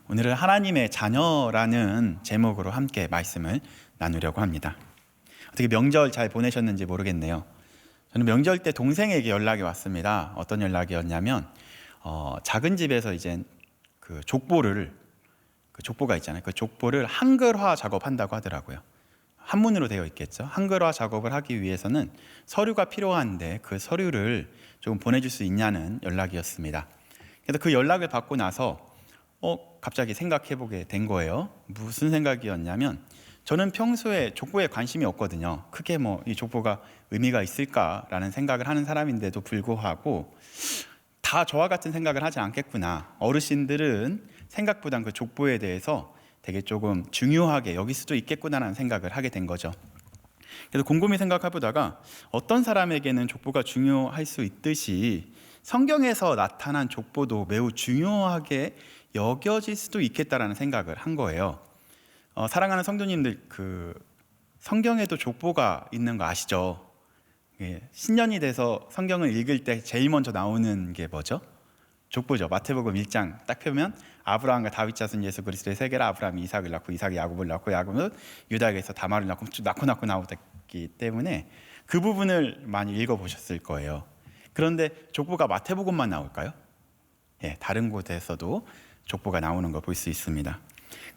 오늘은 하나님의 자녀라는 제목으로 함께 말씀을 나누려고 합니다. 어떻게 명절 잘 보내셨는지 모르겠네요. 저는 명절 때 동생에게 연락이 왔습니다. 어떤 연락이었냐면 작은 집에서 이제 그 족보가 있잖아요. 그 족보를 한글화 작업한다고 하더라고요. 한문으로 되어 있겠죠. 한글화 작업을 하기 위해서는 서류가 필요한데 그 서류를 조금 보내줄 수 있냐는 연락이었습니다. 그래서 그 연락을 받고 나서 갑자기 생각해보게 된 거예요. 무슨 생각이었냐면 저는 평소에 족보에 관심이 없거든요. 크게 이 족보가 의미가 있을까라는 생각을 하는 사람인데도 불구하고 다 저와 같은 생각을 하지 않겠구나. 어르신들은 생각보다 그 족보에 대해서 되게 조금 중요하게 여길 수도 있겠구나라는 생각을 하게 된 거죠. 그래서 곰곰이 생각해보다가 어떤 사람에게는 족보가 중요할 수 있듯이 성경에서 나타난 족보도 매우 중요하게 여겨질 수도 있겠다라는 생각을 한 거예요. 사랑하는 성도님들, 성경에도 족보가 있는 거 아시죠? 신년이 돼서 성경을 읽을 때 제일 먼저 나오는 게 뭐죠? 족보죠. 마태복음 1장 딱 펴면 아브라함과 다윗 자손 예수 그리스도의 세계라. 아브라함이 이삭을 낳고 이삭이 야곱을 낳고 야곱은 유다에게서 다말을 낳고 낳고 나오기 때문에 그 부분을 많이 읽어보셨을 거예요. 그런데 족보가 마태복음만 나올까요? 다른 곳에서도 족보가 나오는 거 볼 수 있습니다.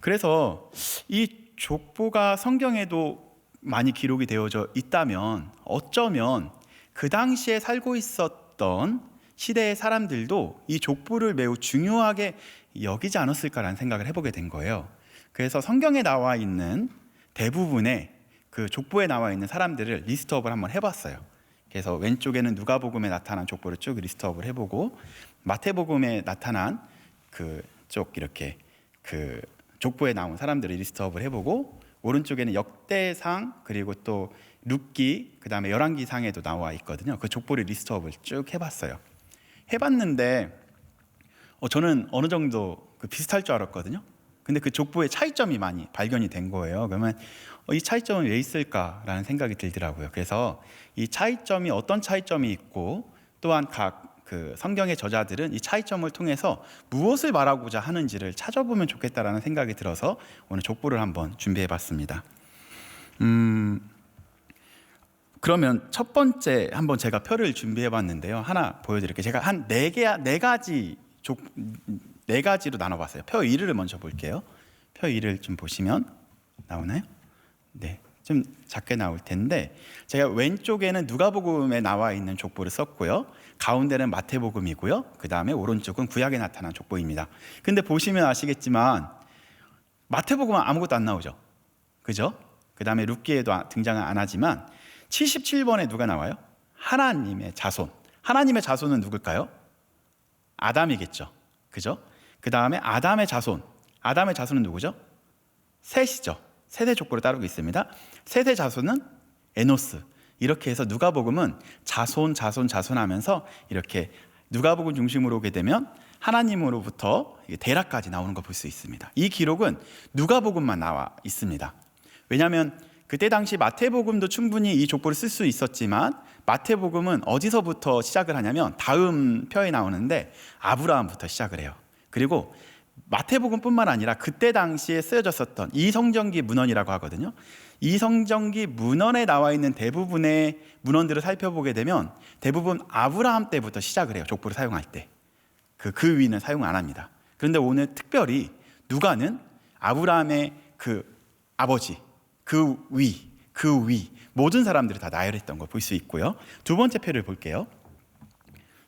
그래서 이 족보가 성경에도 많이 기록이 되어져 있다면 어쩌면 그 당시에 살고 있었던 시대의 사람들도 이 족보를 매우 중요하게 여기지 않았을까라는 생각을 해보게 된 거예요. 그래서 성경에 나와 있는 대부분의 그 족보에 나와 있는 사람들을 리스트업을 한번 해봤어요. 그래서 왼쪽에는 누가복음에 나타난 족보를 쭉 리스트업을 해보고 마태복음에 나타난 그쪽 이렇게 그 족보에 나온 사람들을 리스트업을 해보고 오른쪽에는 역대상 그리고 또 룻기 그다음에 열왕기상에도 나와 있거든요. 그 족보를 리스트업을 쭉 해봤어요. 해봤는데 저는 어느 정도 비슷할 줄 알았거든요. 근데 그 족보의 차이점이 많이 발견이 된 거예요. 그러면 이 차이점은 왜 있을까라는 생각이 들더라고요. 그래서 이 차이점이 어떤 차이점이 있고 또한 각 성경의 저자들은 이 차이점을 통해서 무엇을 말하고자 하는지를 찾아보면 좋겠다라는 생각이 들어서 오늘 족보를 한번 준비해봤습니다. 그러면 첫 번째 한번 제가 표를 준비해봤는데요. 하나 보여드릴게요. 제가 한 네 가지로 나눠봤어요. 표 1을 먼저 볼게요. 표 1을 좀 보시면 나오나요? 네, 좀 작게 나올 텐데 제가 왼쪽에는 누가복음에 나와 있는 족보를 썼고요. 가운데는 마태복음이고요. 그 다음에 오른쪽은 구약에 나타난 족보입니다. 근데 보시면 아시겠지만 마태복음은 아무것도 안 나오죠. 그죠? 그 다음에 룻기에도 등장은 안 하지만 77번에 누가 나와요? 하나님의 자손. 하나님의 자손은 누굴까요? 아담이겠죠. 그죠? 그 다음에 아담의 자손. 아담의 자손은 누구죠? 셋이죠. 세대 족보를 따르고 있습니다. 셋의 자손은 에노스. 이렇게 해서 누가복음은 자손 하면서 이렇게 누가복음 중심으로 오게 되면 하나님으로부터 대락까지 나오는 거 볼 수 있습니다. 이 기록은 누가복음만 나와 있습니다. 왜냐하면 그때 당시 마태복음도 충분히 이 족보를 쓸 수 있었지만 마태복음은 어디서부터 시작을 하냐면 다음 표에 나오는데 아브라함부터 시작을 해요. 그리고 마태복음뿐만 아니라 그때 당시에 쓰여졌었던 이성전기 문헌이라고 하거든요. 이성전기 문헌에 나와 있는 대부분의 문헌들을 살펴보게 되면 대부분 아브라함 때부터 시작을 해요. 족보를 사용할 때. 그 위는 사용 안 합니다. 그런데 오늘 특별히 누가는 아브라함의 그 아버지, 그 위 모든 사람들을 다 나열했던 걸 볼 수 있고요. 두 번째 표를 볼게요.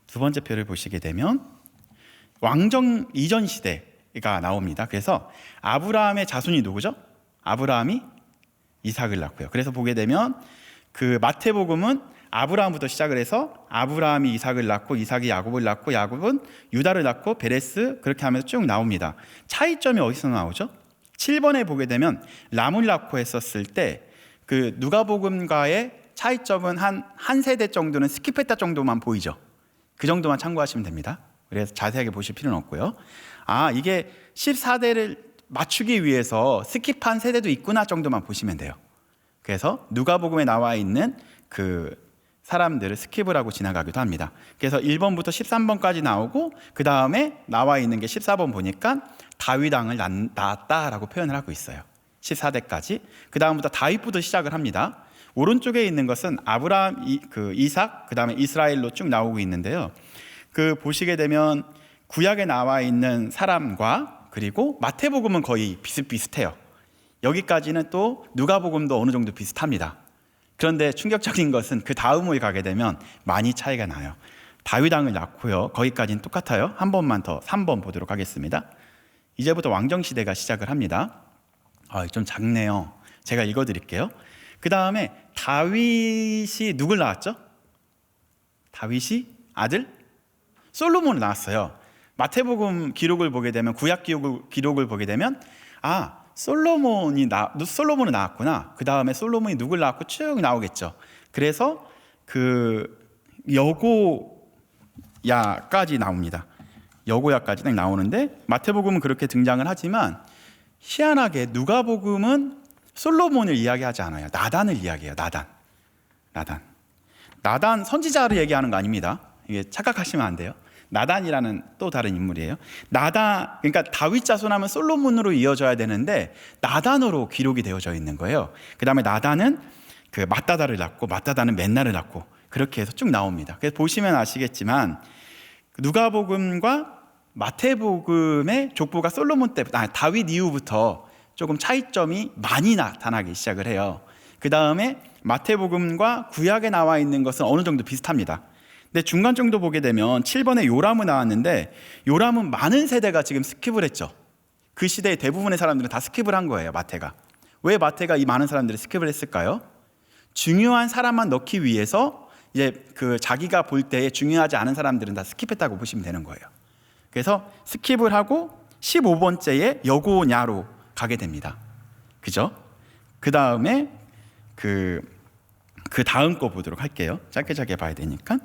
두 번째 표를 보시게 되면 왕정 이전 시대가 나옵니다. 그래서 아브라함의 자손이 누구죠? 아브라함이 이삭을 낳고요. 그래서 보게 되면 그 마태복음은 아브라함부터 시작을 해서 아브라함이 이삭을 낳고 이삭이 야곱을 낳고 야곱은 유다를 낳고 베레스 그렇게 하면서 쭉 나옵니다. 차이점이 어디서 나오죠? 7번에 보게 되면 람을 낳고 했었을 때 그 누가복음과의 차이점은 한 세대 정도는 스킵했다 정도만 보이죠. 그 정도만 참고하시면 됩니다. 그래서 자세하게 보실 필요는 없고요. 이게 14대를 맞추기 위해서 스킵한 세대도 있구나 정도만 보시면 돼요. 그래서 누가복음에 나와 있는 그 사람들을 스킵을 하고 지나가기도 합니다. 그래서 1번부터 13번까지 나오고 그 다음에 나와 있는 게 14번 보니까 다윗 왕을 낳았다라고 표현을 하고 있어요. 14대까지. 그 다음부터 다윗부터 시작을 합니다. 오른쪽에 있는 것은 아브라함, 이삭, 그 다음에 이스라엘로 쭉 나오고 있는데요. 보시게 되면 구약에 나와 있는 사람과 그리고 마태복음은 거의 비슷비슷해요. 여기까지는 또 누가복음도 어느 정도 비슷합니다. 그런데 충격적인 것은 그 다음을 가게 되면 많이 차이가 나요. 다윗 왕을 낳고요. 거기까지는 똑같아요. 한 번만 더 3번 보도록 하겠습니다. 이제부터 왕정시대가 시작을 합니다. 좀 작네요. 제가 읽어드릴게요. 그 다음에 다윗이 누굴 낳았죠? 다윗이 아들? 솔로몬을 낳았어요. 마태복음 기록을 보게 되면, 구약 기록을 보게 되면 솔로몬을 낳았구나. 그 다음에 솔로몬이 누굴 낳았고 쭉 나오겠죠. 그래서 여고야까지 나옵니다. 여고야까지 딱 나오는데 마태복음은 그렇게 등장을 하지만 희한하게 누가복음은 솔로몬을 이야기하지 않아요. 나단을 이야기해요. 나단 선지자를 얘기하는 거 아닙니다. 이게 착각하시면 안 돼요. 나단이라는 또 다른 인물이에요. 그러니까 다윗 자손하면 솔로몬으로 이어져야 되는데 나단으로 기록이 되어져 있는 거예요. 그 다음에 나단은 맏다다를 낳고 맏다다는 맨나를 낳고 그렇게 해서 쭉 나옵니다. 그래서 보시면 아시겠지만 누가복음과 마태복음의 족보가 솔로몬 때부터 다윗 이후부터 조금 차이점이 많이 나타나기 시작을 해요. 그 다음에 마태복음과 구약에 나와 있는 것은 어느 정도 비슷합니다. 근데 중간 정도 보게 되면 7번에 요람은 나왔는데 요람은 많은 세대가 지금 스킵을 했죠. 그 시대의 대부분의 사람들은 다 스킵을 한 거예요. 마태가. 왜 마태가 이 많은 사람들이 스킵을 했을까요? 중요한 사람만 넣기 위해서 이제 자기가 볼 때에 중요하지 않은 사람들은 다 스킵했다고 보시면 되는 거예요. 그래서 스킵을 하고 15번째에 여고냐로 가게 됩니다. 그죠? 그 다음에 그 다음 거 보도록 할게요. 짧게 봐야 되니까.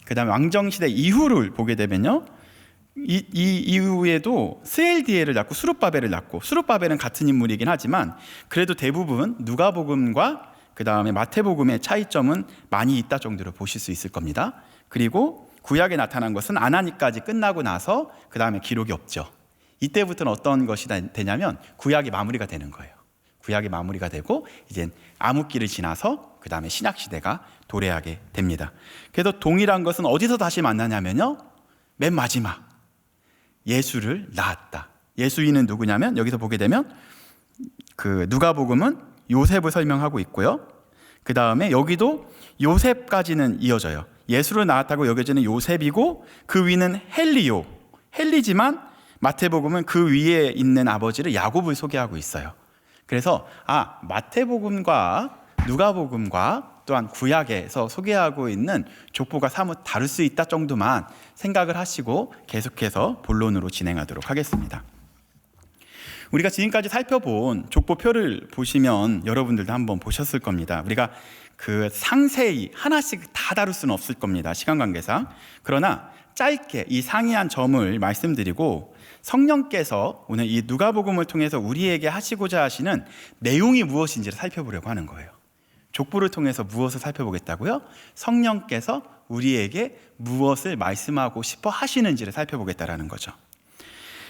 그 다음에 왕정시대 이후를 보게 되면요, 이 이후에도 스엘디엘을 낳고 수룹바벨을 낳고, 수룹바벨은 같은 인물이긴 하지만 그래도 대부분 누가복음과 그 다음에 마태복음의 차이점은 많이 있다 정도로 보실 수 있을 겁니다. 그리고 구약에 나타난 것은 아나니까지 끝나고 나서 그 다음에 기록이 없죠. 이때부터는 어떤 것이 되냐면 구약이 마무리가 되는 거예요. 구약이 마무리가 되고 이제 암흑기를 지나서 그 다음에 신약시대가 도래하게 됩니다. 그래서 동일한 것은 어디서 다시 만나냐면요, 맨 마지막 예수를 낳았다. 예수인은 누구냐면 여기서 보게 되면 누가복음은 요셉을 설명하고 있고요. 그 다음에 여기도 요셉까지는 이어져요. 예수를 낳았다고 여겨지는 요셉이고 그 위는 헬리지만 마태복음은 그 위에 있는 아버지를 야곱을 소개하고 있어요. 그래서 마태복음과 누가복음과 또한 구약에서 소개하고 있는 족보가 사뭇 다를 수 있다 정도만 생각을 하시고 계속해서 본론으로 진행하도록 하겠습니다. 우리가 지금까지 살펴본 족보표를 보시면 여러분들도 한번 보셨을 겁니다. 우리가 상세히 하나씩 다 다룰 수는 없을 겁니다, 시간 관계상. 그러나 짧게 이 상이한 점을 말씀드리고 성령께서 오늘 이 누가복음을 통해서 우리에게 하시고자 하시는 내용이 무엇인지를 살펴보려고 하는 거예요. 족보를 통해서 무엇을 살펴보겠다고요? 성령께서 우리에게 무엇을 말씀하고 싶어 하시는지를 살펴보겠다라는 거죠.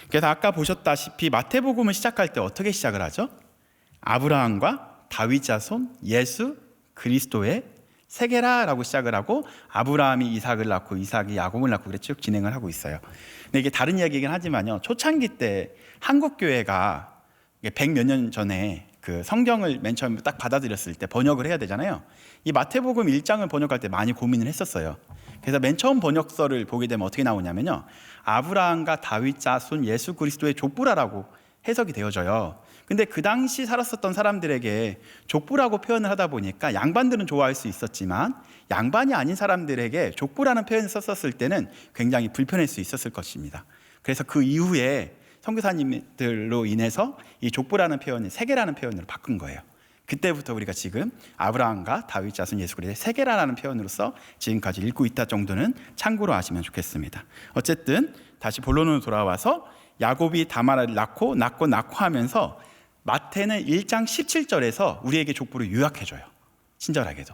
그래서 아까 보셨다시피 마태복음을 시작할 때 어떻게 시작을 하죠? 아브라함과 다윗 자손 예수 그리스도의 세계라라고 시작을 하고, 아브라함이 이삭을 낳고 이삭이 야곱을 낳고 그래 쭉 진행을 하고 있어요. 근데 이게 다른 이야기이긴 하지만요, 초창기 때 한국 교회가 100몇 년 전에 성경을 맨 처음 딱 받아들였을 때 번역을 해야 되잖아요. 이 마태복음 1장을 번역할 때 많이 고민을 했었어요. 그래서 맨 처음 번역서를 보게 되면 어떻게 나오냐면요, 아브라함과 다윗 자손 예수 그리스도의 족보라라고 해석이 되어져요. 근데 그 당시 살았었던 사람들에게 족보라고 표현을 하다 보니까 양반들은 좋아할 수 있었지만 양반이 아닌 사람들에게 족보라는 표현을 썼었을 때는 굉장히 불편할 수 있었을 것입니다. 그래서 그 이후에 선교사님들로 인해서 이 족보라는 표현을 세계라는 표현으로 바꾼 거예요. 그때부터 우리가 지금 아브라함과 다윗 자손 예수 그리스도의 세계라는 표현으로서 지금까지 읽고 있다 정도는 참고로 아시면 좋겠습니다. 어쨌든 다시 본론으로 돌아와서 야곱이 다마를 낳고 하면서 마태는 1장 17절에서 우리에게 족보를 요약해줘요. 친절하게도.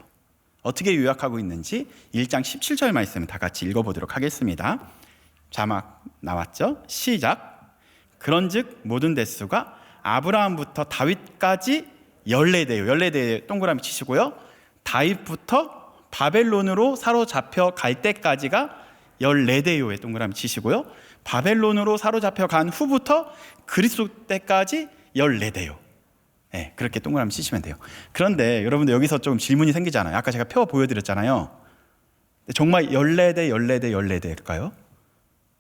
어떻게 요약하고 있는지 1장 17절 말씀을 다 같이 읽어보도록 하겠습니다. 자막 나왔죠? 시작. 그런즉 모든 대수가 아브라함부터 다윗까지 14대요. 14대 동그라미 치시고요. 다윗부터 바벨론으로 사로잡혀 갈 때까지가 14대요에 동그라미 치시고요. 바벨론으로 사로잡혀 간 후부터 그리스도 때까지 14대요. 네, 그렇게 동그라미 치시면 돼요. 그런데 여러분들 여기서 좀 질문이 생기잖아요. 아까 제가 표 보여드렸잖아요. 정말 14대, 14대, 14대일까요?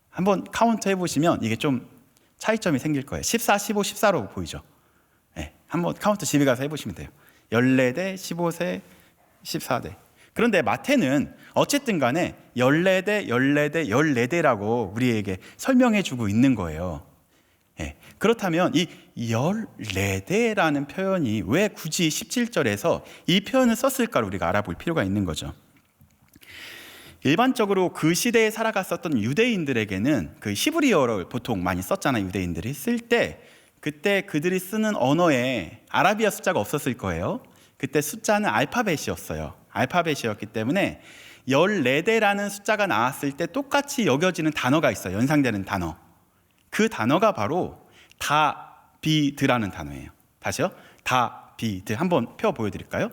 한번 카운트 해보시면 이게 좀 차이점이 생길 거예요. 14, 15, 14로 보이죠? 네, 한번 카운트 집에 가서 해보시면 돼요. 14대, 15세, 14대. 그런데 마태는 어쨌든 간에 14대, 14대, 14대라고 우리에게 설명해 주고 있는 거예요. 네, 그렇다면 이 14대라는 표현이 왜 굳이 17절에서 이 표현을 썼을까를 우리가 알아볼 필요가 있는 거죠. 일반적으로 그 시대에 살아갔었던 유대인들에게는 그 히브리어를 보통 많이 썼잖아요. 유대인들이 쓸 때 그때 그들이 쓰는 언어에 아라비아 숫자가 없었을 거예요. 그때 숫자는 알파벳이었어요. 알파벳이었기 때문에 14대라는 숫자가 나왔을 때 똑같이 여겨지는 단어가 있어요. 연상되는 단어. 그 단어가 바로 다비드라는 단어예요. 다시요. 다비드. 한번 펴 보여드릴까요?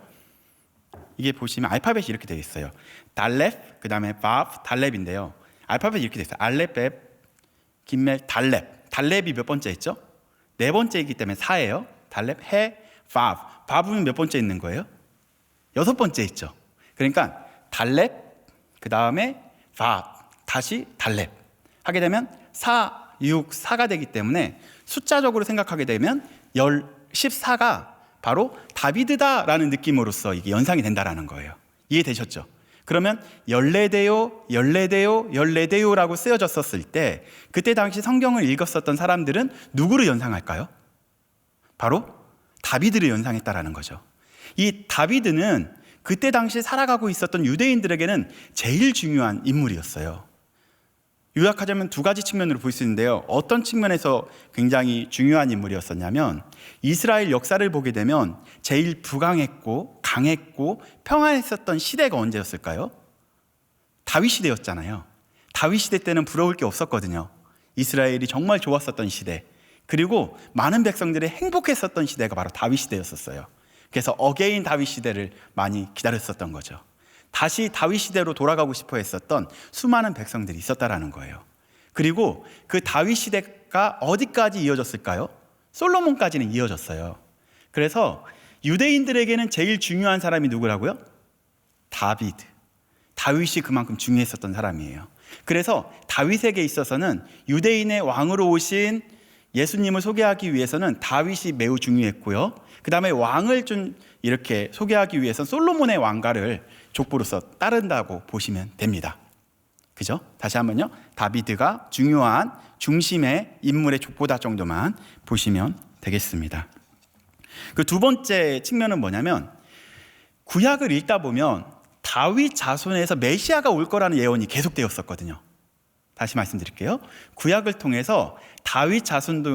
이게 보시면 알파벳이 이렇게 되어 있어요. 달렙, 그 다음에 바브, 달렙인데요. 알파벳이 이렇게 되어 있어요. 알렙, 김멜, 달렙. 달렙이 몇 번째 있죠? 4번째이기 때문에 4예요. 달렙, 해, 바브. 바브는 몇 번째 있는 거예요? 6번째 있죠. 그러니까 달렙, 그 다음에 바브, 다시 달렙 하게 되면 4, 6, 4가 되기 때문에 숫자적으로 생각하게 되면 14가 바로 다비드다라는 느낌으로써 이게 연상이 된다라는 거예요. 이해되셨죠? 그러면 14대요, 14대요, 14대요라고 쓰여졌었을 때 그때 당시 성경을 읽었었던 사람들은 누구를 연상할까요? 바로 다비드를 연상했다라는 거죠. 이 다비드는 그때 당시 살아가고 있었던 유대인들에게는 제일 중요한 인물이었어요. 요약하자면 2가지 측면으로 볼 수 있는데요. 어떤 측면에서 굉장히 중요한 인물이었었냐면 이스라엘 역사를 보게 되면 제일 부강했고 강했고 평안했었던 시대가 언제였을까요? 다윗 시대였잖아요. 다윗 시대 때는 부러울 게 없었거든요. 이스라엘이 정말 좋았었던 시대, 그리고 많은 백성들이 행복했었던 시대가 바로 다윗 시대였었어요. 그래서 어게인 다윗 시대를 많이 기다렸었던 거죠. 다시 다윗 시대로 돌아가고 싶어 했었던 수많은 백성들이 있었다라는 거예요. 그리고 그 다윗 시대가 어디까지 이어졌을까요? 솔로몬까지는 이어졌어요. 그래서 유대인들에게는 제일 중요한 사람이 누구라고요? 다비드. 다윗이 그만큼 중요했었던 사람이에요. 그래서 다윗에게 있어서는 유대인의 왕으로 오신 예수님을 소개하기 위해서는 다윗이 매우 중요했고요. 그 다음에 왕을 좀 이렇게 소개하기 위해서 솔로몬의 왕가를 족보로서 따른다고 보시면 됩니다. 그죠? 다시 한번요. 다비드가 중요한 중심의 인물의 족보다 정도만 보시면 되겠습니다. 그 2번째 측면은 뭐냐면 구약을 읽다 보면 다윗 자손에서 메시아가 올 거라는 예언이 계속되었었거든요. 다시 말씀드릴게요. 구약을 통해서 다윗 자손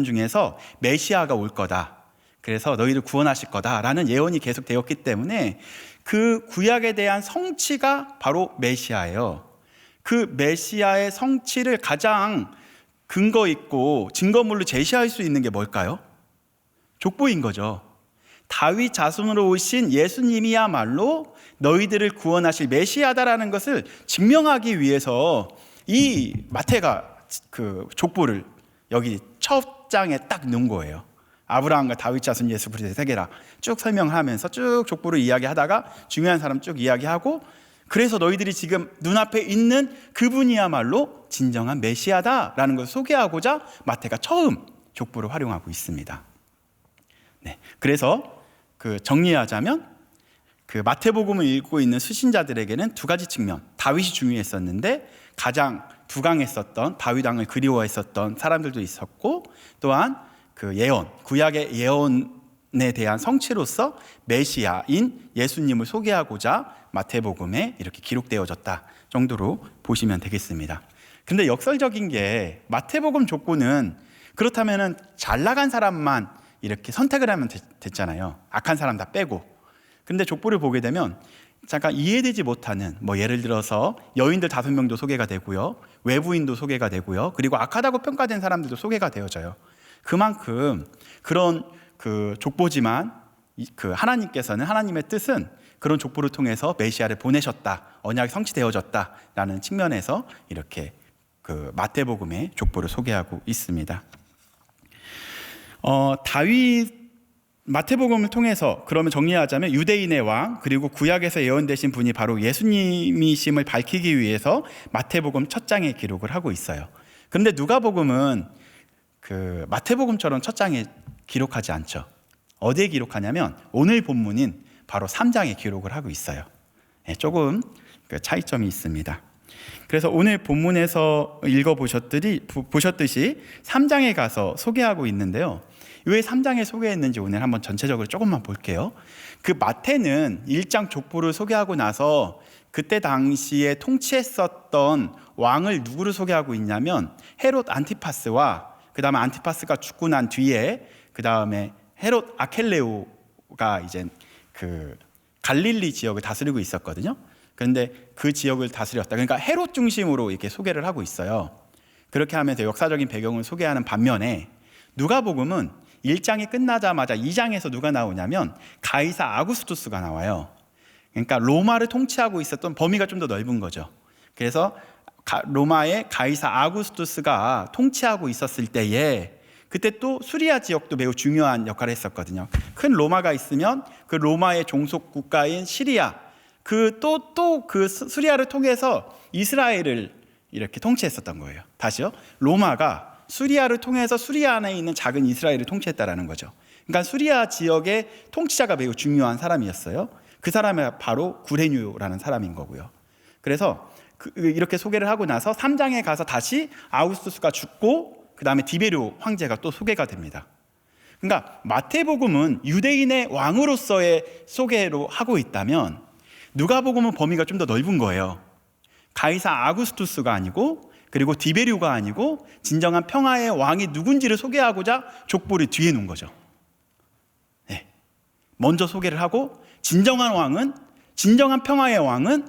중에서 메시아가 올 거다. 그래서 너희를 구원하실 거다라는 예언이 계속되었기 때문에 그 구약에 대한 성취가 바로 메시아예요. 그 메시아의 성취를 가장 근거 있고 증거물로 제시할 수 있는 게 뭘까요? 족보인 거죠. 다윗 자손으로 오신 예수님이야말로 너희들을 구원하실 메시아다라는 것을 증명하기 위해서 이 마태가 그 족보를 여기 첫 장에 딱 넣은 거예요. 아브라함과 다윗 자손 예수 그리스도의 세계라 쭉 설명하면서 쭉 족보를 이야기하다가 중요한 사람 쭉 이야기하고, 그래서 너희들이 지금 눈앞에 있는 그분이야말로 진정한 메시아다라는 것을 소개하고자 마태가 처음 족보를 활용하고 있습니다. 네, 그래서 그 정리하자면 그 마태복음을 읽고 있는 수신자들에게는 2가지 측면, 다윗이 중요했었는데 가장 부강했었던 다윗 왕을 그리워했었던 사람들도 있었고, 또한 그 예언, 구약의 예언에 대한 성취로서 메시아인 예수님을 소개하고자 마태복음에 이렇게 기록되어졌다 정도로 보시면 되겠습니다. 근데 역설적인 게 마태복음 족보는 그렇다면은 잘 나간 사람만 이렇게 선택을 하면 됐잖아요. 악한 사람 다 빼고. 근데 족보를 보게 되면 잠깐 이해되지 못하는 예를 들어서 여인들 5명도 소개가 되고요, 외부인도 소개가 되고요, 그리고 악하다고 평가된 사람들도 소개가 되어져요. 그만큼 그런 족보지만 하나님께서는, 하나님의 뜻은 그런 족보를 통해서 메시아를 보내셨다, 언약이 성취되어졌다라는 측면에서 이렇게 마태복음의 족보를 소개하고 있습니다. 마태복음을 통해서 그러면 정리하자면 유대인의 왕, 그리고 구약에서 예언되신 분이 바로 예수님이심을 밝히기 위해서 마태복음 첫 장에 기록을 하고 있어요. 그런데 누가복음은 마태복음처럼 첫 장에 기록하지 않죠. 어디에 기록하냐면 오늘 본문인 바로 3장에 기록을 하고 있어요. 조금 차이점이 있습니다. 그래서 오늘 본문에서 읽어보셨듯이 3장에 가서 소개하고 있는데요. 왜 3장에 소개했는지 오늘 한번 전체적으로 조금만 볼게요. 마태는 1장 족보를 소개하고 나서 그때 당시에 통치했었던 왕을 누구를 소개하고 있냐면 헤롯 안티파스와 그 다음에 안티파스가 죽고 난 뒤에 그 다음에 헤롯 아켈레오가 이제 갈릴리 지역을 다스리고 있었거든요. 그런데 그 지역을 다스렸다. 그러니까 헤롯 중심으로 이렇게 소개를 하고 있어요. 그렇게 하면서 역사적인 배경을 소개하는 반면에 누가복음은 1장이 끝나자마자 2장에서 누가 나오냐면 가이사 아구스투스가 나와요. 그러니까 로마를 통치하고 있었던 범위가 좀 더 넓은 거죠. 그래서 로마의 가이사 아구스투스가 통치하고 있었을 때에 그때 또 수리아 지역도 매우 중요한 역할을 했었거든요. 큰 로마가 있으면 그 로마의 종속 국가인 시리아, 수리아를 통해서 이스라엘을 이렇게 통치했었던 거예요. 다시요. 로마가 수리아를 통해서 수리아 안에 있는 작은 이스라엘을 통치했다라는 거죠. 그러니까 수리아 지역의 통치자가 매우 중요한 사람이었어요. 그 사람이 바로 구레뉴라는 사람인 거고요. 그래서 이렇게 소개를 하고 나서 3장에 가서 다시 아우구스투스가 죽고 그 다음에 디베르 황제가 또 소개가 됩니다. 그러니까 마태복음은 유대인의 왕으로서의 소개로 하고 있다면 누가복음은 범위가 좀 더 넓은 거예요. 가이사 아구스투스가 아니고, 그리고 디베류가 아니고 진정한 평화의 왕이 누군지를 소개하고자 족보를 뒤에 놓은 거죠. 네. 먼저 소개를 하고 진정한 평화의 왕은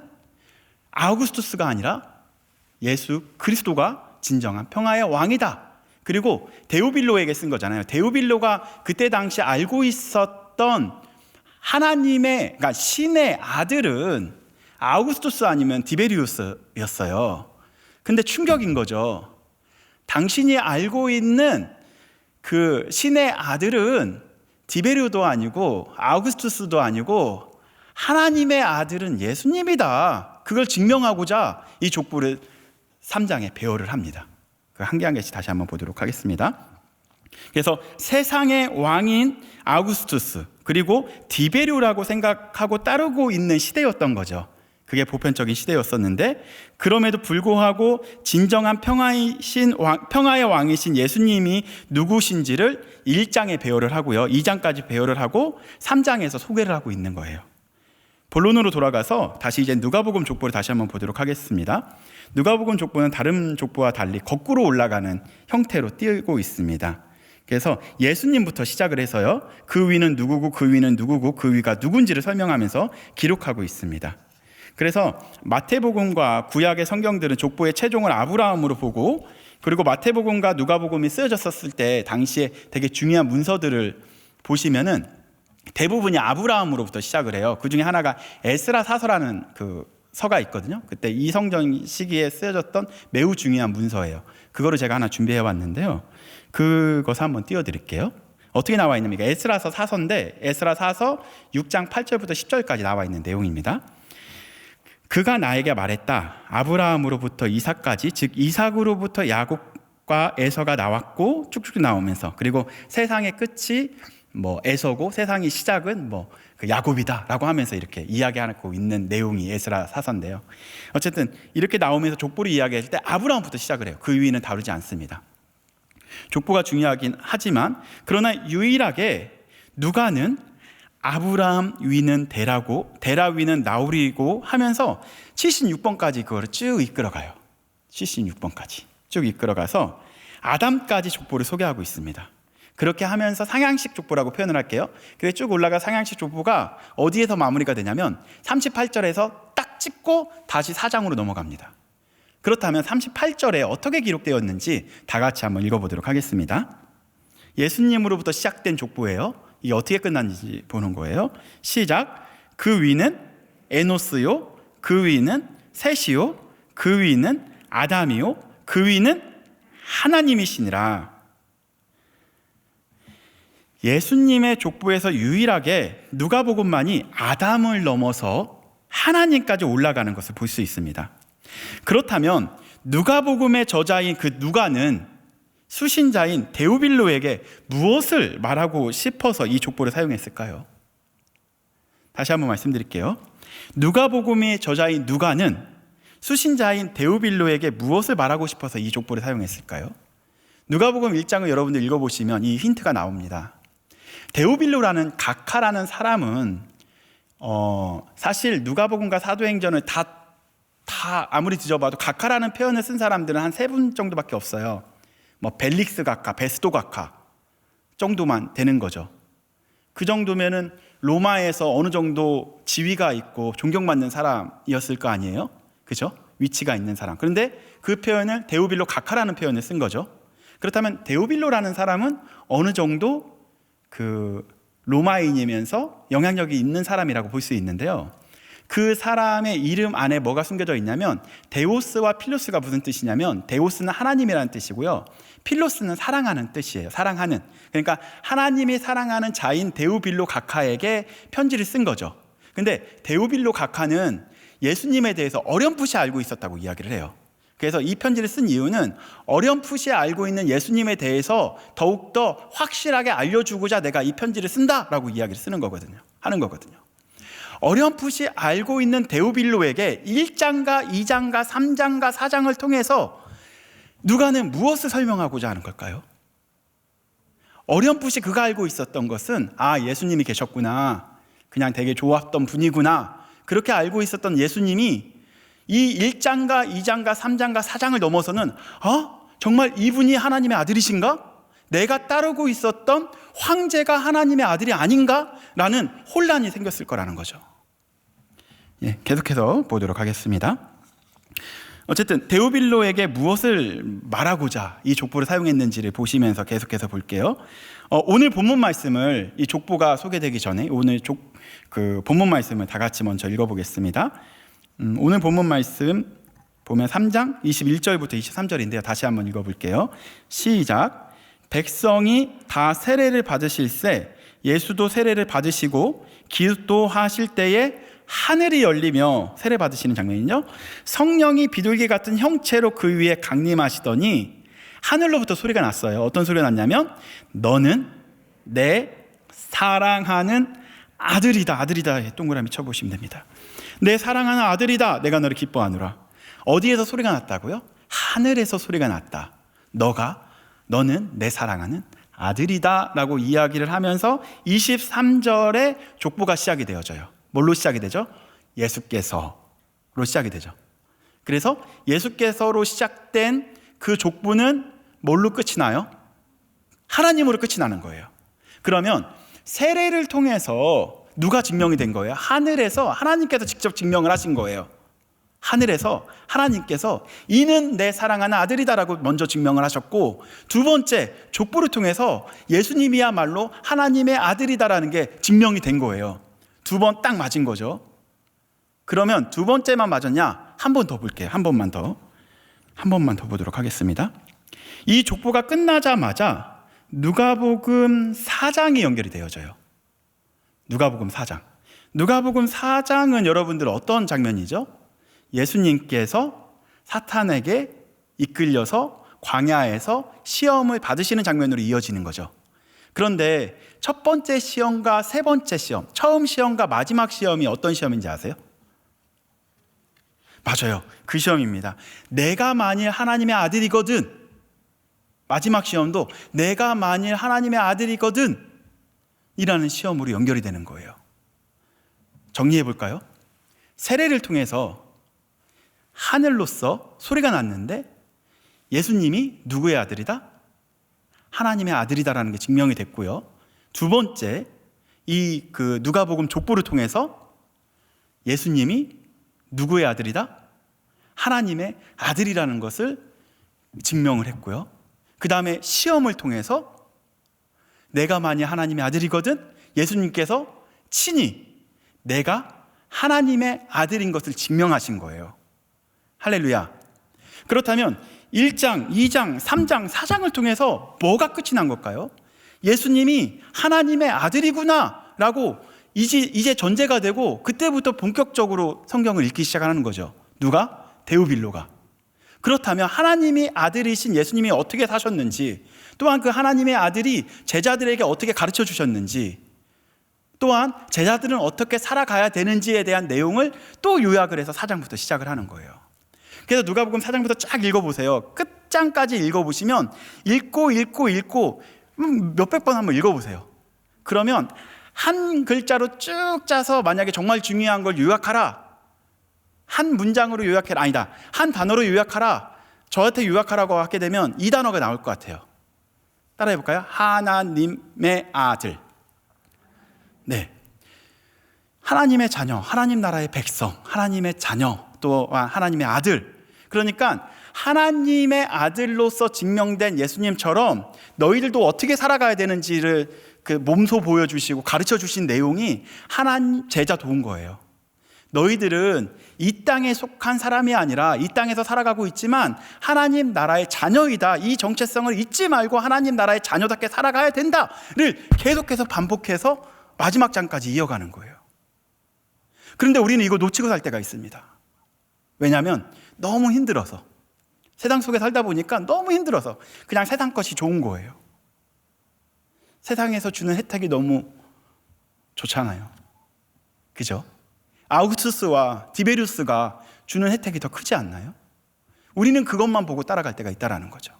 아우구스투스가 아니라 예수 그리스도가 진정한 평화의 왕이다. 그리고 데오빌로에게 쓴 거잖아요. 데오빌로가 그때 당시 알고 있었던 그러니까 신의 아들은 아우구스투스 아니면 디베리우스였어요. 근데 충격인 거죠. 당신이 알고 있는 그 신의 아들은 디베리우도 아니고 아우구스투스도 아니고 하나님의 아들은 예수님이다. 그걸 증명하고자 이 족보를 3장에 배열을 합니다. 한 개 한 개씩 다시 한번 보도록 하겠습니다. 그래서 세상의 왕인 아우구스투스, 그리고 디베류라고 생각하고 따르고 있는 시대였던 거죠. 그게 보편적인 시대였었는데, 그럼에도 불구하고 진정한 평화의 왕이신 예수님이 누구신지를 1장에 배열을 하고요, 2장까지 배열을 하고 3장에서 소개를 하고 있는 거예요. 본론으로 돌아가서 다시 이제 누가복음 족보를 다시 한번 보도록 하겠습니다. 누가복음 족보는 다른 족보와 달리 거꾸로 올라가는 형태로 띄고 있습니다. 그래서 예수님부터 시작을 해서요, 그 위는 누구고 그 위는 누구고 그 위가 누군지를 설명하면서 기록하고 있습니다. 그래서 마태복음과 구약의 성경들은 족보의 최종을 아브라함으로 보고, 그리고 마태복음과 누가복음이 쓰여졌었을 때 당시에 되게 중요한 문서들을 보시면은 대부분이 아브라함으로부터 시작을 해요. 그 중에 하나가 에스라 사서라는 그 서가 있거든요. 그때 이 성전 시기에 쓰여졌던 매우 중요한 문서예요. 그거를 제가 하나 준비해 왔는데요. 그것을 한번 띄워드릴게요. 어떻게 나와 있냐면 에스라서 사서인데, 에스라 사서 6장 8절부터 10절까지 나와 있는 내용입니다. 그가 나에게 말했다. 아브라함으로부터 이삭까지, 즉 이삭으로부터 야곱과 에서가 나왔고, 쭉쭉 나오면서, 그리고 세상의 끝이 에서고 세상의 시작은 그 야곱이다라고 하면서 이렇게 이야기하고 있는 내용이 에스라 사서인데요. 어쨌든 이렇게 나오면서 족보를 이야기할 때 아브라함부터 시작을 해요. 그 위는 다루지 않습니다. 족보가 중요하긴 하지만, 그러나 유일하게 누가는 아브라함 위는 데라고, 데라 위는 나홀이고 하면서 76번까지 그거를 쭉 이끌어가요. 76번까지 쭉 이끌어가서 아담까지 족보를 소개하고 있습니다. 그렇게 하면서 상향식 족보라고 표현을 할게요. 그래서 쭉 올라가 상향식 족보가 어디에서 마무리가 되냐면 38절에서 딱 찍고 다시 4장으로 넘어갑니다. 그렇다면 38절에 어떻게 기록되었는지 다 같이 한번 읽어보도록 하겠습니다. 예수님으로부터 시작된 족보예요. 이게 어떻게 끝났는지 보는 거예요. 시작. 그 위는 에노스요, 그 위는 셋이요, 그 위는 아담이요, 그 위는 하나님이시니라. 예수님의 족보에서 유일하게 누가복음만이 아담을 넘어서 하나님까지 올라가는 것을 볼 수 있습니다. 그렇다면 누가복음의 저자인 그 누가는 수신자인 데오빌로에게 무엇을 말하고 싶어서 이 족보를 사용했을까요? 다시 한번 말씀드릴게요. 누가복음의 저자인 누가는 수신자인 데오빌로에게 무엇을 말하고 싶어서 이 족보를 사용했을까요? 누가복음 1장을 여러분들 읽어보시면 이 힌트가 나옵니다. 데오빌로라는 각하라는 사람은 사실 누가복음과 사도행전을 다 아무리 뒤져봐도 각하라는 표현을 쓴 사람들은 한 3분 정도밖에 없어요. 뭐 벨릭스 각하, 베스도 각하 정도만 되는 거죠. 그 정도면은 로마에서 어느 정도 지위가 있고 존경받는 사람이었을 거 아니에요? 그죠? 위치가 있는 사람. 그런데 그 표현을 데오빌로 각하라는 표현을 쓴 거죠. 그렇다면 데오빌로라는 사람은 어느 정도 그 로마인이면서 영향력이 있는 사람이라고 볼 수 있는데요. 그 사람의 이름 안에 뭐가 숨겨져 있냐면 데오스와 필로스가 무슨 뜻이냐면 데오스는 하나님이라는 뜻이고요. 필로스는 사랑하는 뜻이에요. 사랑하는. 그러니까 하나님이 사랑하는 자인 데오빌로 각하에게 편지를 쓴 거죠. 근데 데오빌로 각하는 예수님에 대해서 어렴풋이 알고 있었다고 이야기를 해요. 그래서 이 편지를 쓴 이유는 어렴풋이 알고 있는 예수님에 대해서 더욱더 확실하게 알려주고자 내가 이 편지를 쓴다라고 이야기를 쓰는 거거든요. 하는 거거든요. 어렴풋이 알고 있는 데오빌로에게 1장과 2장과 3장과 4장을 통해서 누가는 무엇을 설명하고자 하는 걸까요? 어렴풋이 그가 알고 있었던 것은 예수님이 계셨구나, 그냥 되게 좋았던 분이구나, 그렇게 알고 있었던 예수님이 이 1장과 2장과 3장과 4장을 넘어서는 정말 이분이 하나님의 아들이신가? 내가 따르고 있었던 황제가 하나님의 아들이 아닌가? 라는 혼란이 생겼을 거라는 거죠. 계속해서 보도록 하겠습니다. 어쨌든 데오빌로에게 무엇을 말하고자 이 족보를 사용했는지를 보시면서 계속해서 볼게요. 오늘 본문 말씀을, 이 족보가 소개되기 전에 오늘 그 본문 말씀을 다 같이 먼저 읽어보겠습니다. 오늘 본문 말씀 보면 3장 21절부터 23절인데요. 다시 한번 읽어볼게요. 시작. 백성이 다 세례를 받으실새 예수도 세례를 받으시고 기도하실 때에 하늘이 열리며, 세례 받으시는 장면이죠. 성령이 비둘기 같은 형체로 그 위에 강림하시더니 하늘로부터 소리가 났어요. 어떤 소리가 났냐면 너는 내 사랑하는 아들이다. 아들이다. 동그라미 쳐보시면 됩니다. 내 사랑하는 아들이다. 내가 너를 기뻐하노라. 어디에서 소리가 났다고요? 하늘에서 소리가 났다. 너는 내 사랑하는 아들이다 라고 이야기를 하면서 23절에 족보가 시작이 되어져요. 뭘로 시작이 되죠? 예수께서로 시작이 되죠. 그래서 예수께서로 시작된 그 족보는 뭘로 끝이 나요? 하나님으로 끝이 나는 거예요. 그러면 세례를 통해서 누가 증명이 된 거예요? 하늘에서 하나님께서 직접 증명을 하신 거예요. 하늘에서 하나님께서 이는 내 사랑하는 아들이다라고 먼저 증명을 하셨고, 두 번째 족보를 통해서 예수님이야말로 하나님의 아들이다라는 게 증명이 된 거예요. 두 번 딱 맞은 거죠. 그러면 두 번째만 맞았냐? 한 번 더 볼게요. 한 번만 더 보도록 하겠습니다. 이 족보가 끝나자마자 누가복음 4장이 연결이 되어져요. 누가복음 4장. 누가복음 4장은 여러분들 어떤 장면이죠? 예수님께서 사탄에게 이끌려서 광야에서 시험을 받으시는 장면으로 이어지는 거죠. 그런데 첫 번째 시험과 세 번째 시험, 처음 시험과 마지막 시험이 어떤 시험인지 아세요? 맞아요. 그 시험입니다. 내가 만일 하나님의 아들이거든. 마지막 시험도 내가 만일 하나님의 아들이거든 이라는 시험으로 연결이 되는 거예요. 정리해 볼까요? 세례를 통해서 하늘로서 소리가 났는데 예수님이 누구의 아들이다? 하나님의 아들이다라는 게 증명이 됐고요. 두 번째, 이 누가복음 족보를 통해서 예수님이 누구의 아들이다? 하나님의 아들이라는 것을 증명을 했고요. 그 다음에 시험을 통해서 내가 만약 하나님의 아들이거든, 예수님께서 친히 내가 하나님의 아들인 것을 증명하신 거예요. 할렐루야. 그렇다면 1장, 2장, 3장, 4장을 통해서 뭐가 끝이 난 걸까요? 예수님이 하나님의 아들이구나 라고 이제 전제가 되고, 그때부터 본격적으로 성경을 읽기 시작하는 거죠. 누가? 데오빌로가. 그렇다면 하나님이 아들이신 예수님이 어떻게 사셨는지, 또한 그 하나님의 아들이 제자들에게 어떻게 가르쳐 주셨는지, 또한 제자들은 어떻게 살아가야 되는지에 대한 내용을 또 요약을 해서 4장부터 시작을 하는 거예요. 그래서 누가복음 4장부터 쫙 읽어보세요. 끝장까지 읽어보시면 읽고 몇백 번 한번 읽어보세요. 그러면 한 글자로 쭉 짜서 만약에 정말 중요한 걸 요약하라, 한 문장으로 요약해라, 아니다, 한 단어로 요약하라, 저한테 요약하라고 하게 되면 이 단어가 나올 것 같아요. 따라해볼까요? 하나님의 아들. 네, 하나님의 자녀, 하나님 나라의 백성, 하나님의 자녀, 또한 하나님의 아들. 그러니까 하나님의 아들로서 증명된 예수님처럼 너희들도 어떻게 살아가야 되는지를 몸소 보여주시고 가르쳐 주신 내용이 하나님 제자 도운 거예요. 너희들은 이 땅에 속한 사람이 아니라 이 땅에서 살아가고 있지만 하나님 나라의 자녀이다. 이 정체성을 잊지 말고 하나님 나라의 자녀답게 살아가야 된다를 계속해서 반복해서 마지막 장까지 이어가는 거예요. 그런데 우리는 이거 놓치고 살 때가 있습니다. 왜냐하면 너무 힘들어서, 세상 속에 살다 보니까 너무 힘들어서 그냥 세상 것이 좋은 거예요. 세상에서 주는 혜택이 너무 좋잖아요. 그죠? 아우구스투스와 디베리우스가 주는 혜택이 더 크지 않나요? 우리는 그것만 보고 따라갈 때가 있다라는 거죠.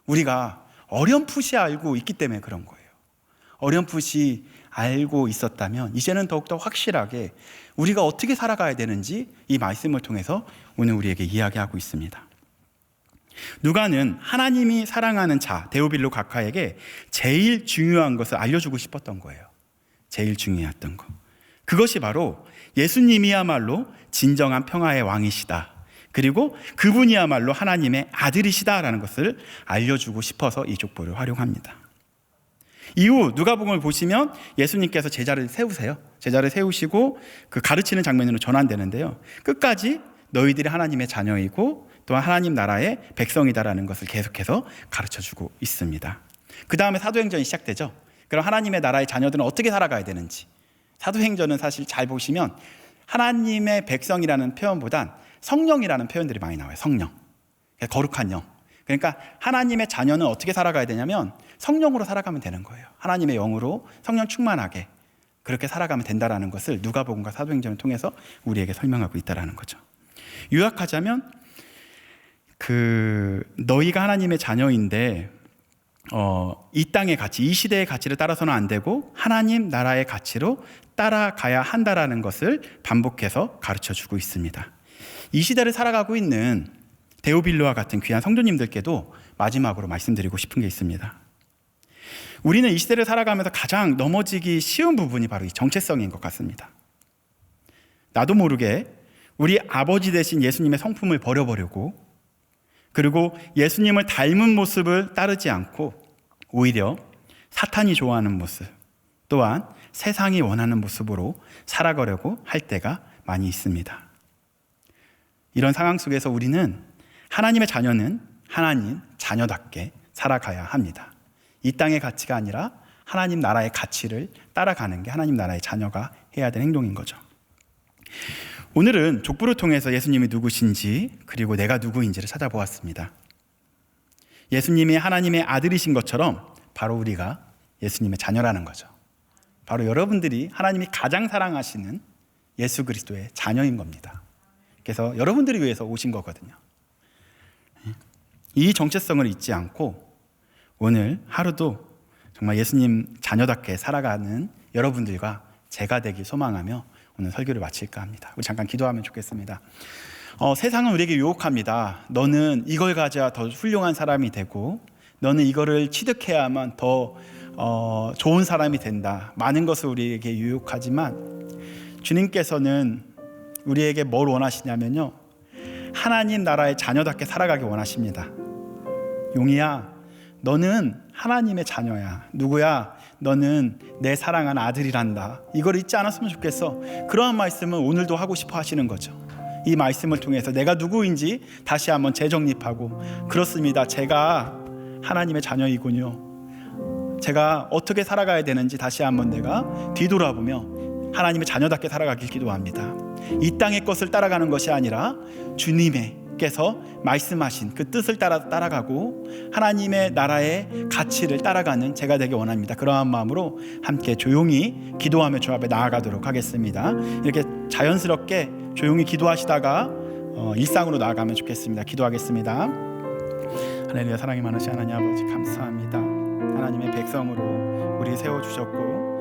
우리가 어렴풋이 알고 있기 때문에 그런 거예요. 어렴풋이 알고 있었다면 이제는 더욱더 확실하게 우리가 어떻게 살아가야 되는지 이 말씀을 통해서 오늘 우리에게 이야기하고 있습니다. 누가는 하나님이 사랑하는 자 데오빌로 각하에게 제일 중요한 것을 알려주고 싶었던 거예요. 제일 중요했던 것, 그것이 바로 예수님이야말로 진정한 평화의 왕이시다, 그리고 그분이야말로 하나님의 아들이시다라는 것을 알려주고 싶어서 이 족보를 활용합니다. 이후 누가복음을 보시면 예수님께서 제자를 세우세요. 제자를 세우시고 그 가르치는 장면으로 전환되는데요, 끝까지 너희들이 하나님의 자녀이고 또한 하나님 나라의 백성이다라는 것을 계속해서 가르쳐주고 있습니다. 그 다음에 사도행전이 시작되죠. 그럼 하나님의 나라의 자녀들은 어떻게 살아가야 되는지, 사도행전은 사실 잘 보시면 하나님의 백성이라는 표현보단 성령이라는 표현들이 많이 나와요. 성령, 거룩한 영. 그러니까 하나님의 자녀는 어떻게 살아가야 되냐면 성령으로 살아가면 되는 거예요. 하나님의 영으로 성령 충만하게 그렇게 살아가면 된다라는 것을 누가복음과 사도행전을 통해서 우리에게 설명하고 있다라는 거죠. 요약하자면 너희가 하나님의 자녀인데 이 땅의 가치, 이 시대의 가치를 따라서는 안 되고 하나님 나라의 가치로 따라가야 한다라는 것을 반복해서 가르쳐주고 있습니다. 이 시대를 살아가고 있는 데오빌로와 같은 귀한 성도님들께도 마지막으로 말씀드리고 싶은 게 있습니다. 우리는 이 시대를 살아가면서 가장 넘어지기 쉬운 부분이 바로 이 정체성인 것 같습니다. 나도 모르게 우리 아버지 되신 예수님의 성품을 버려버리고, 그리고 예수님을 닮은 모습을 따르지 않고 오히려 사탄이 좋아하는 모습, 또한 세상이 원하는 모습으로 살아가려고 할 때가 많이 있습니다. 이런 상황 속에서 우리는 하나님의 자녀는 하나님 자녀답게 살아가야 합니다. 이 땅의 가치가 아니라 하나님 나라의 가치를 따라가는 게 하나님 나라의 자녀가 해야 되는 행동인 거죠. 오늘은 족보를 통해서 예수님이 누구신지, 그리고 내가 누구인지를 찾아보았습니다. 예수님이 하나님의 아들이신 것처럼 바로 우리가 예수님의 자녀라는 거죠. 바로 여러분들이 하나님이 가장 사랑하시는 예수 그리스도의 자녀인 겁니다. 그래서 여러분들을 위해서 오신 거거든요. 이 정체성을 잊지 않고 오늘 하루도 정말 예수님 자녀답게 살아가는 여러분들과 제가 되길 소망하며 오늘 설교를 마칠까 합니다. 우리 잠깐 기도하면 좋겠습니다. 세상은 우리에게 유혹합니다. 너는 이걸 가져야 더 훌륭한 사람이 되고, 너는 이거를 취득해야만 더 좋은 사람이 된다. 많은 것을 우리에게 유혹하지만 주님께서는 우리에게 뭘 원하시냐면요, 하나님 나라의 자녀답게 살아가기 원하십니다. 용이야, 너는 하나님의 자녀야. 누구야? 너는 내 사랑하는 아들이란다. 이걸 잊지 않았으면 좋겠어. 그러한 말씀을 오늘도 하고 싶어 하시는 거죠. 이 말씀을 통해서 내가 누구인지 다시 한번 재정립하고, 그렇습니다, 제가 하나님의 자녀이군요. 제가 어떻게 살아가야 되는지 다시 한번 내가 뒤돌아보며 하나님의 자녀답게 살아가길 기도합니다. 이 땅의 것을 따라가는 것이 아니라 주님께서 말씀하신 그 뜻을 따라가고 하나님의 나라의 가치를 따라가는 제가 되기 원합니다. 그러한 마음으로 함께 조용히 기도하며 주 앞에 나아가도록 하겠습니다. 이렇게 자연스럽게 조용히 기도하시다가 일상으로 나아가면 좋겠습니다. 기도하겠습니다. 할렐루야. 사랑이 많으신 하나님 아버지, 감사합니다. 하나님의 백성으로 우리 세워주셨고